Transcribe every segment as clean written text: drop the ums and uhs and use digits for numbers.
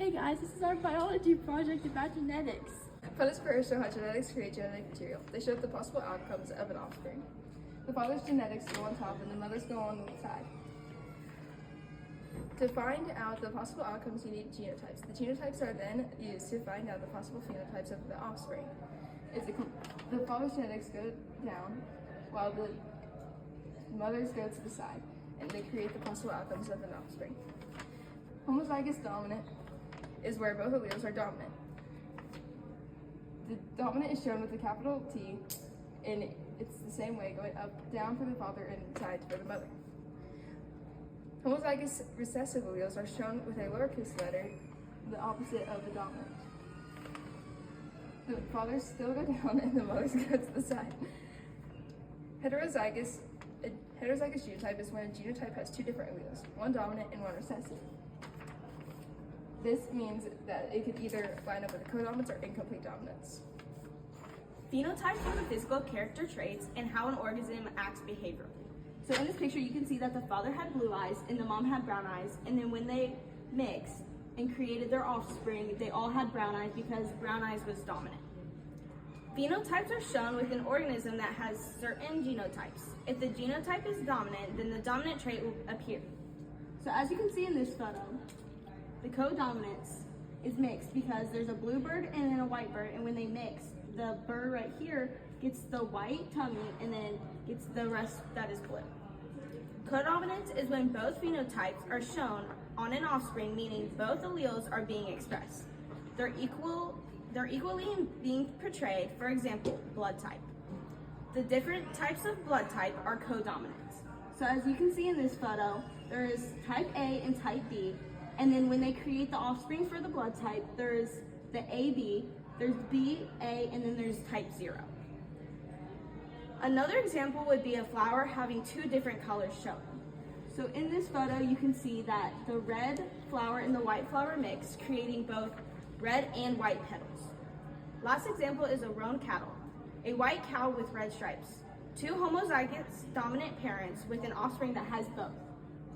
Hey guys, this is our biology project about genetics. Photos first show how genetics create genetic material. They show the possible outcomes of an offspring. The father's genetics go on top and the mother's go on the side. To find out the possible outcomes, you need genotypes. The genotypes are then used to find out the possible phenotypes of the offspring. The father's genetics go down while the mother's go to the side, and they create the possible outcomes of an offspring. Homozygous dominant is where both alleles are dominant. The dominant is shown with a capital T, and it's the same way, going up, down for the father and side for the mother. Homozygous recessive alleles are shown with a lowercase letter, the opposite of the dominant. The fathers still go down and the mothers go to the side. A heterozygous genotype is when a genotype has two different alleles, one dominant and one recessive. This means that it could either line up with codominance or incomplete dominance. Phenotypes are the physical character traits and how an organism acts behaviorally. So in this picture, you can see that the father had blue eyes and the mom had brown eyes, and then when they mixed and created their offspring, they all had brown eyes because brown eyes was dominant. Phenotypes are shown with an organism that has certain genotypes. If the genotype is dominant, then the dominant trait will appear. So as you can see in this photo, the codominance is mixed because there's a blue bird and then a white bird, and when they mix, the bird right here gets the white tummy and then gets the rest that is blue. Codominance is when both phenotypes are shown on an offspring, meaning both alleles are being expressed. They're equally being portrayed, for example, blood type. The different types of blood type are codominant. So as you can see in this photo, there is type A and type B, and then when they create the offspring for the blood type, there is the AB, there's B, A, and then there's type 0. Another example would be a flower having two different colors shown. So in this photo, you can see that the red flower and the white flower mix, creating both red and white petals. Last example is a roan cattle, a white cow with red stripes. Two homozygous dominant parents with an offspring that has both.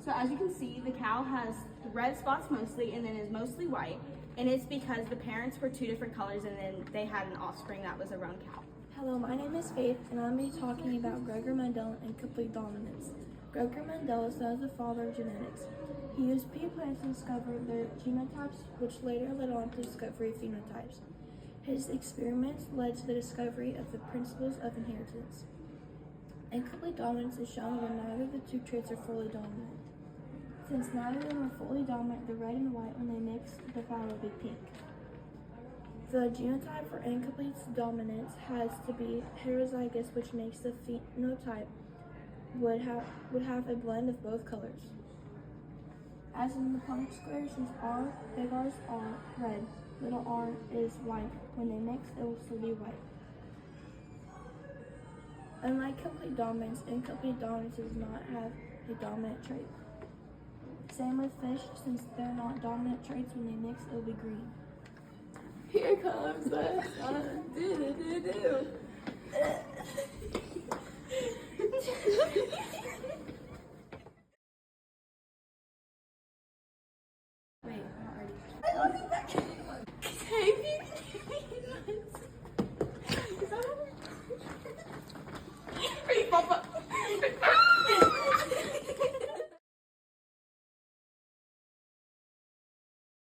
So as you can see, the cow has red spots mostly and then is mostly white, and it's because the parents were two different colors and then they had an offspring that was a roan cow. Hello, my name is Faith, and I'm going to be talking about Gregor Mendel and complete dominance. Gregor Mendel is known as the father of genetics. He used pea plants to discover their genotypes, which later led on to discovery of phenotypes. His experiments led to the discovery of the principles of inheritance. Incomplete dominance is shown when neither of the two traits are fully dominant. Since neither of them are fully dominant, the red and white, when they mix, the flower will be pink. The genotype for incomplete dominance has to be heterozygous, which makes the phenotype would have a blend of both colors. As in the Punnett square, since big R's are red, little r is white. When they mix, it will still be white. Unlike complete dominance, incomplete dominance does not have a dominant trait. Same with fish, since they're not dominant traits, when they mix, it will be green. Here comes the sun. Do. Wait, I'm not ready. I love you back. Hey, Papa.